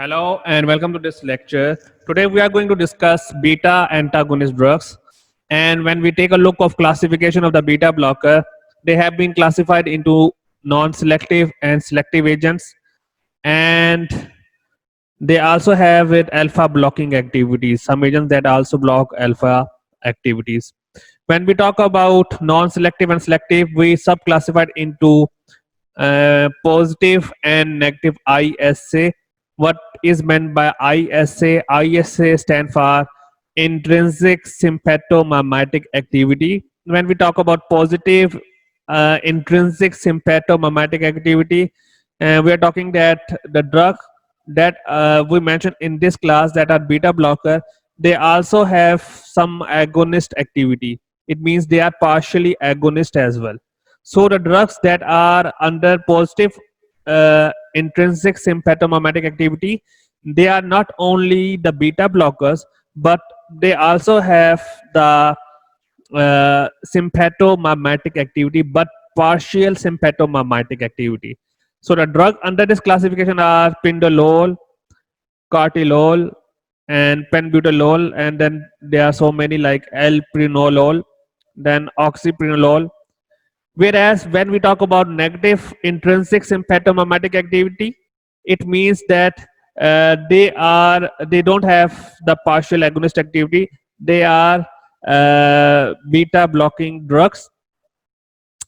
Hello and welcome to this lecture. Today we are going to discuss beta antagonist drugs. And when we take a look of classification of the beta blocker, they have been classified into non-selective and selective agents. And they also have it alpha blocking activities, some agents that also block alpha activities. When we talk about non-selective and selective, we subclassified into positive and negative ISA. What is meant by ISA? ISA stand for intrinsic sympathomimetic activity. When we talk about positive intrinsic sympathomimetic activity, we are talking that the drug that we mentioned in this class that are beta blocker, they also have some agonist activity. It means they are partially agonist as well. So the drugs that are under positive intrinsic sympathomimetic activity, they are not only the beta blockers, but they also have the sympathomimetic activity, but partial sympathomimetic activity. So the drug under this classification are pindolol, cartilol, and penbutalol, and then there are so many like alpranolol, then oxypranolol. Whereas when we talk about negative intrinsic sympathomimetic activity, it means that they don't have the partial agonist activity. They are beta blocking drugs,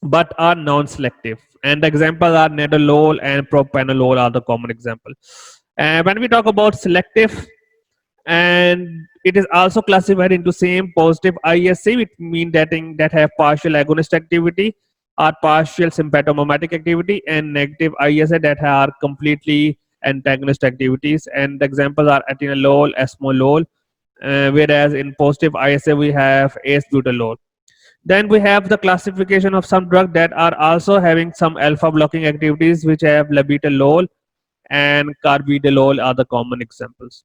but are non-selective. And the examples are nadolol and propranolol are the common example. And when we talk about selective, and it is also classified into same positive ISA, which mean that have partial agonist activity or partial sympathomimetic activity, and negative ISA that are completely antagonist activities. And the examples are atenolol, esmolol, whereas in positive ISA we have acebutolol. Then we have the classification of some drugs that are also having some alpha blocking activities, which have labetalol and carvedilol are the common examples.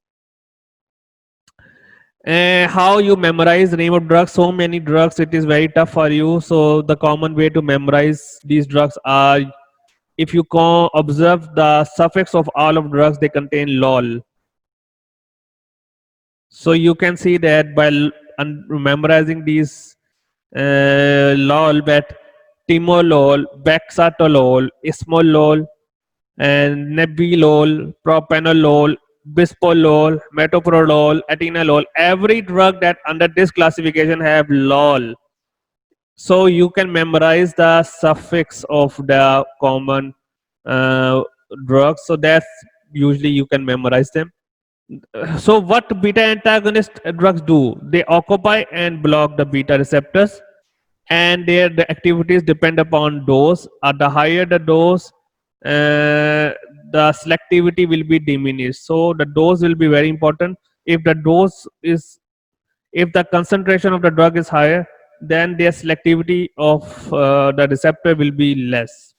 How you memorize the name of drugs? So many drugs, it is very tough for you. So the common way to memorize these drugs are, if you observe the suffix of all of drugs, they contain lol. So you can see that by memorizing these lol, that timolol, bexatalol, ismolol, and nebilol, propanolol, bispolol, metoprolol, atenolol. Every drug that under this classification have lol. So you can memorize the suffix of the common uh, drugs. So that's usually you can memorize them. So what beta antagonist drugs do? They occupy and block the beta receptors, and the activities depend upon dose. At the higher the dose, the selectivity will be diminished. So the dose will be very important. If the dose is, if the concentration of the drug is higher, then their selectivity of the receptor will be less.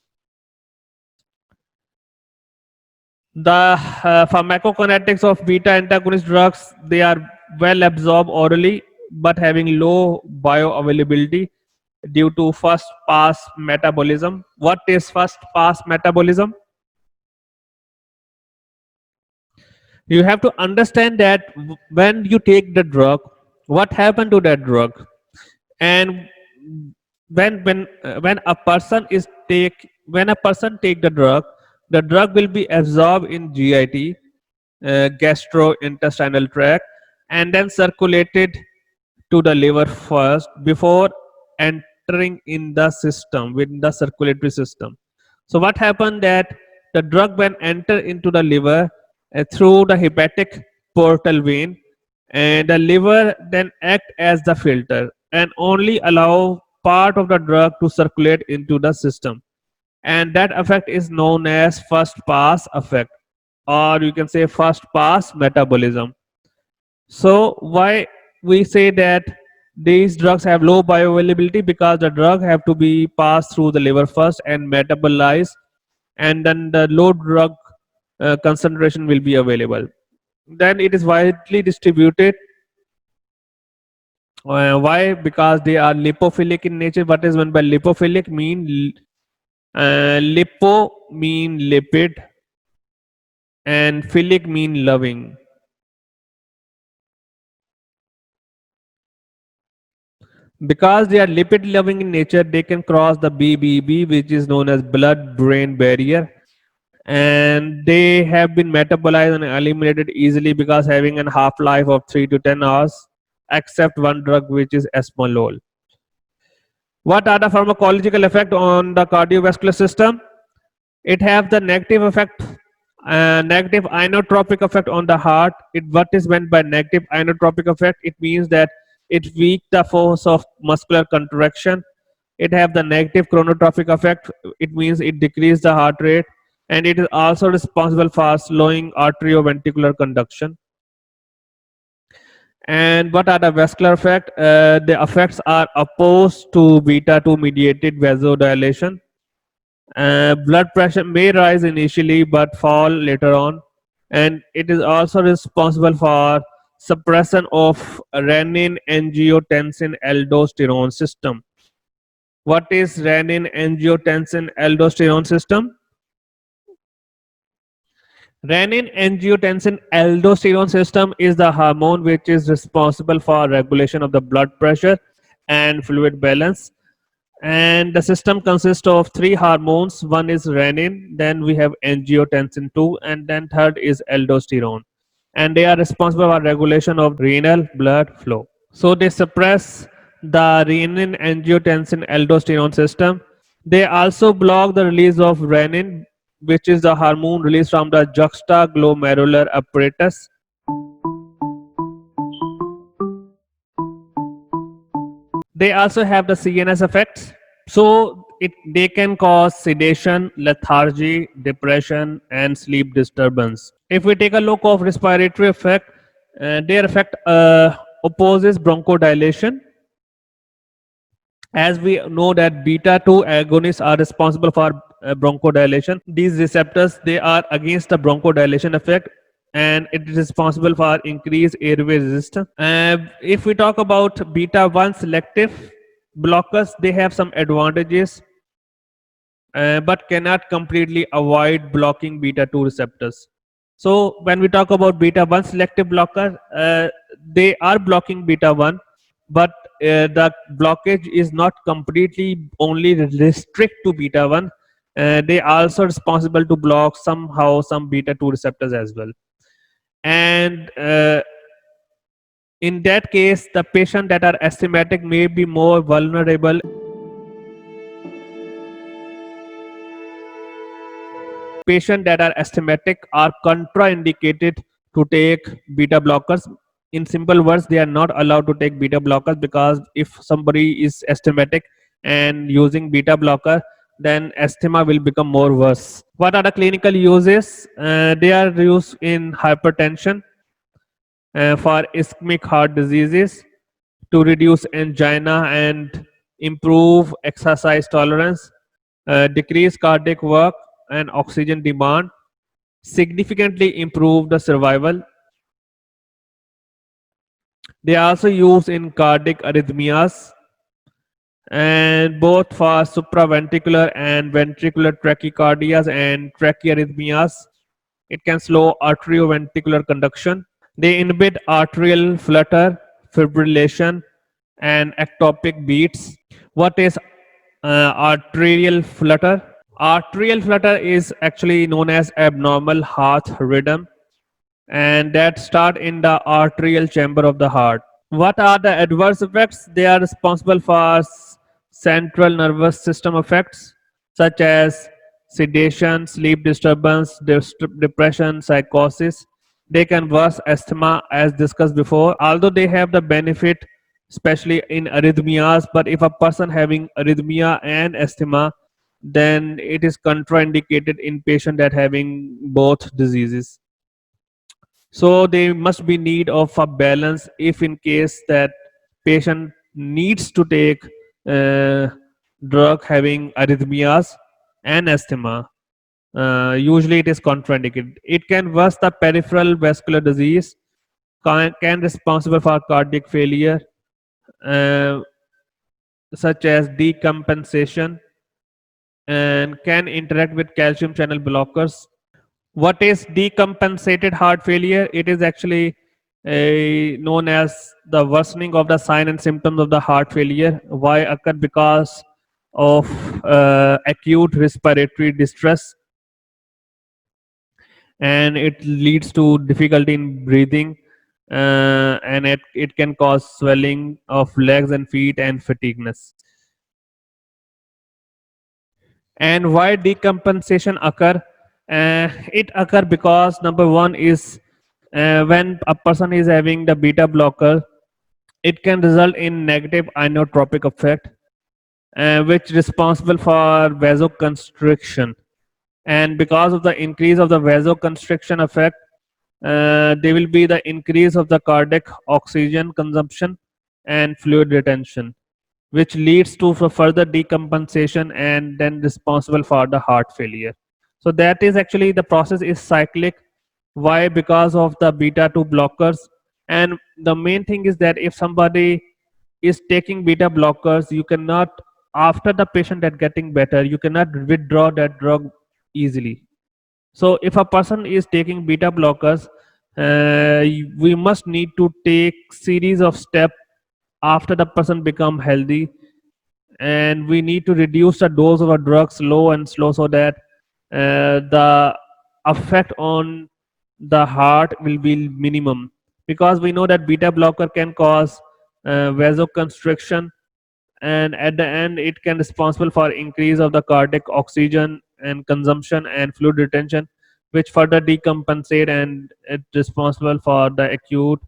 The pharmacokinetics of beta antagonist drugs, they are well absorbed orally but having low bioavailability due to first pass metabolism. What is first pass metabolism? You have to understand that when you take the drug, what happened to that drug, and when a person is take when a person take the drug will be absorbed in GIT, gastrointestinal tract, and then circulated to the liver first before entering in the system, within the circulatory system. So what happened that the drug when enter into the liver through the hepatic portal vein, and the liver then act as the filter and only allow part of the drug to circulate into the system, and that effect is known as first pass effect, or you can say first pass metabolism. So why we say that these drugs have low bioavailability? Because the drug have to be passed through the liver first and metabolized, and then the low drug concentration will be available. Then it is widely distributed. Why? Because they are lipophilic in nature. What is meant by lipophilic? Lipo mean lipid, and philic mean loving. Because they are lipid loving in nature, they can cross the BBB, which is known as blood brain barrier, and they have been metabolized and eliminated easily because having a half life of 3 to 10 hours, except one drug which is esmolol. What are the pharmacological effect on the cardiovascular system? It have the negative effect, negative inotropic effect on the heart. What is meant by negative inotropic effect? It means that it weak the force of muscular contraction. It have the negative chronotropic effect. It means it decrease the heart rate, and it is also responsible for slowing arterioventricular conduction. And what are the vascular effect? The effects are opposed to beta 2 mediated vasodilation. Blood pressure may rise initially but fall later on, and it is also responsible for suppression of renin angiotensin aldosterone system. What is renin angiotensin aldosterone system? Renin angiotensin aldosterone system is the hormone which is responsible for regulation of the blood pressure and fluid balance. And the system consists of three hormones. One is renin, then we have angiotensin 2, and then third is aldosterone. And they are responsible for regulation of renal blood flow. So they suppress the renin angiotensin aldosterone system. They also block the release of renin, which is the hormone released from the juxtaglomerular apparatus. They also have the CNS effects. So they can cause sedation, lethargy, depression, and sleep disturbance. If we take a look of respiratory effect, their effect opposes bronchodilation. As we know that beta 2 agonists are responsible for bronchodilation. These receptors, they are against the bronchodilation effect, and it is responsible for increased airway resistance. If we talk about beta 1 selective blockers, they have some advantages, but cannot completely avoid blocking beta 2 receptors. So when we talk about beta 1 selective blocker, they are blocking beta 1, but the blockage is not completely only restrict to beta 1. They also responsible to block somehow some beta 2 receptors as well. And in that case, the patient that are asthmatic may be more vulnerable. Patients that are asthmatic are contraindicated to take beta blockers. In simple words, they are not allowed to take beta blockers, because if somebody is asthmatic and using beta blocker, then asthma will become more worse. What are the clinical uses? They are used in hypertension, for ischemic heart diseases, to reduce angina and improve exercise tolerance, decrease cardiac work and oxygen demand, significantly improve the survival. They are also used in cardiac arrhythmias, and both for supraventricular and ventricular tachycardias and trachyarrhythmias. It can slow arterioventricular conduction. They inhibit arterial flutter, fibrillation, and ectopic beats. What is arterial flutter? Arterial flutter is actually known as abnormal heart rhythm, and that start in the arterial chamber of the heart. What are the adverse effects? They are responsible for central nervous system effects such as sedation, sleep disturbance, depression, psychosis. They can worsen asthma as discussed before, although they have the benefit especially in arrhythmias. But if a person having arrhythmia and asthma, then it is contraindicated in patient that having both diseases. So there must be need of a balance if in case that patient needs to take uh, drug having arrhythmias and asthma. Usually it is contraindicated. It can worsen the peripheral vascular disease, can responsible for cardiac failure, uh, such as decompensation, and can interact with calcium channel blockers. What is decompensated heart failure? It is actually known as the worsening of the sign and symptoms of the heart failure. Why occur? Because of acute respiratory distress, and it leads to difficulty in breathing, and it can cause swelling of legs and feet and fatigueness. And why decompensation occur? It occur because number one is when a person is having the beta blocker, it can result in negative inotropic effect, which responsible for vasoconstriction. And because of the increase of the vasoconstriction effect, there will be the increase of the cardiac oxygen consumption and fluid retention, which leads to further decompensation and then responsible for the heart failure. So that is actually the process is cyclic. Why? Because of the beta 2 blockers. And the main thing is that if somebody is taking beta blockers, you cannot, after the patient that getting better, you cannot withdraw that drug easily. So if a person is taking beta blockers, we must need to take series of steps after the person become healthy, and we need to reduce the dose of a drug slow and slow, so that the effect on the heart will be minimum, because we know that beta blocker can cause vasoconstriction, and at the end it can responsible for increase of the cardiac oxygen and consumption and fluid retention, which further decompensate, and it responsible for the acute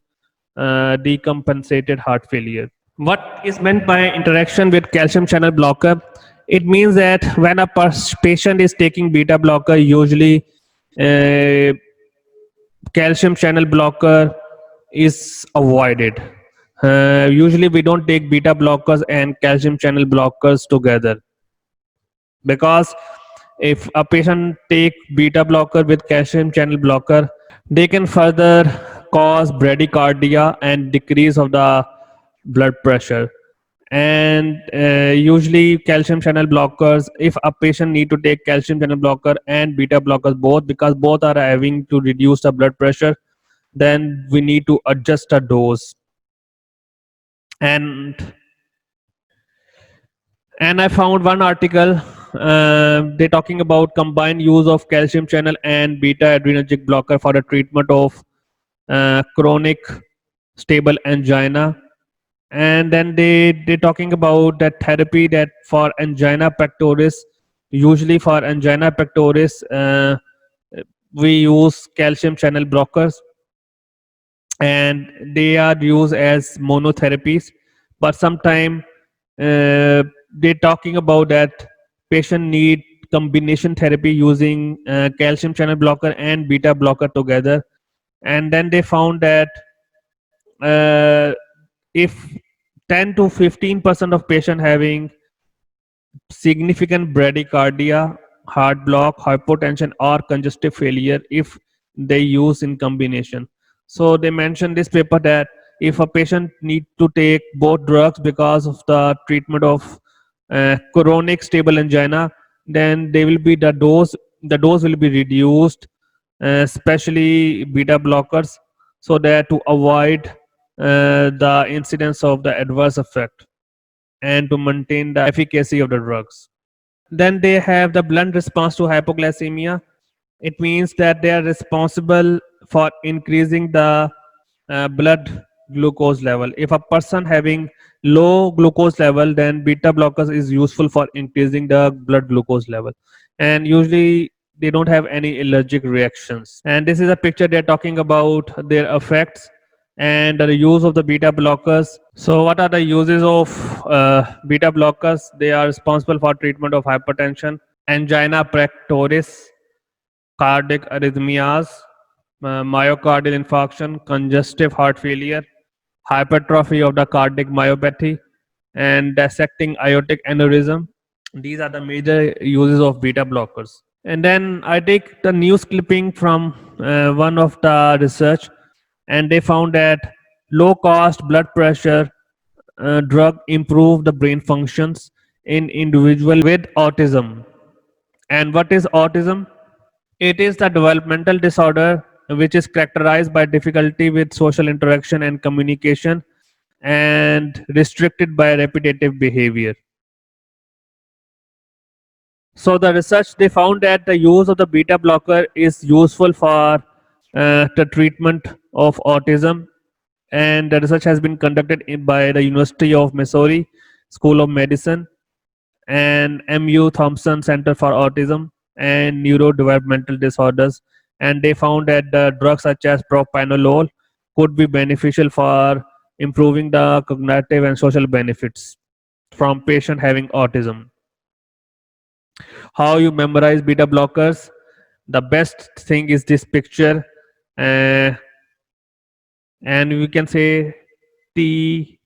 decompensated heart failure. What is meant by interaction with calcium channel blocker? It means that when a patient is taking beta blocker, usually uh, calcium channel blocker is avoided. Usually, we don't take beta blockers and calcium channel blockers together, because if a patient take beta blocker with calcium channel blocker, they can further cause bradycardia and decrease of the blood pressure. And usually calcium channel blockers, if a patient need to take calcium channel blocker and beta blockers both, because both are having to reduce the blood pressure, then we need to adjust the dose. And and I found one article, they're talking about combined use of calcium channel and beta adrenergic blocker for the treatment of chronic stable angina. And then they're talking about that therapy that for angina pectoris, usually for angina pectoris, we use calcium channel blockers, and they are used as monotherapies. But sometime they're talking about that patient need combination therapy using calcium channel blocker and beta blocker together. And then they found that uh, if 10 to 15% of patient having significant bradycardia, heart block, hypotension, or congestive failure if they use in combination. So they mentioned this paper that if a patient need to take both drugs because of the treatment of chronic stable angina, then they will be the dose will be reduced, especially beta blockers, so that to avoid the incidence of the adverse effect and to maintain the efficacy of the drugs. Then they have the blunt response to hypoglycemia. It means that they are responsible for increasing the blood glucose level. If a person having low glucose level, then beta blockers is useful for increasing the blood glucose level. And usually they don't have any allergic reactions. And this is a picture they're talking about their effects and the use of the beta blockers. So what are the uses of beta blockers? They are responsible for treatment of hypertension, angina pectoris, cardiac arrhythmias, myocardial infarction, congestive heart failure, hypertrophy of the cardiac myopathy, and dissecting aortic aneurysm. These are the major uses of beta blockers. And then I take the news clipping from one of the research, and they found that low cost blood pressure drug improve the brain functions in individual with autism. And what is autism? It is the developmental disorder which is characterized by difficulty with social interaction and communication and restricted by repetitive behavior. So the research they found that the use of the beta blocker is useful for the treatment of autism, and the research has been conducted by the University of Missouri School of Medicine and MU Thompson Center for Autism and Neurodevelopmental Disorders, and they found that the drugs such as propranolol could be beneficial for improving the cognitive and social benefits from patient having autism. How you memorize beta blockers? The best thing is this picture, uh, and we can say TNEPAL,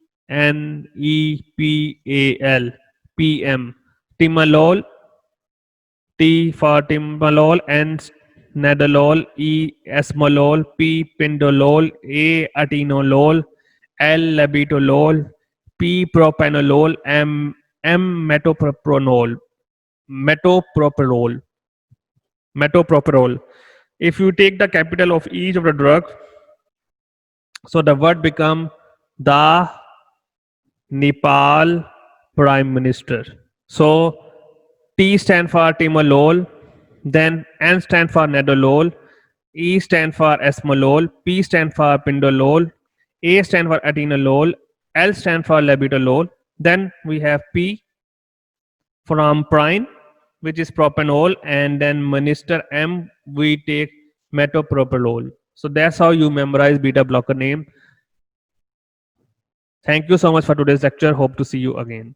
Timolol, T for timolol, N nadolol, E esmolol, P pindolol, A atenolol, L labetalol, P propranolol, M metoprolol. Metoprolol. If you take the capital of each of the drugs, so the word become the Nepal Prime Minister. So T stand for timolol, then N stand for nadolol, E stand for esmolol, P stand for pindolol, A stand for atenolol, L stand for labetalol. Then we have P from prime, which is propanol, and then minister M we take metoprolol. So that's how you memorize beta blocker name. Thank you so much for today's lecture. Hope to see you again.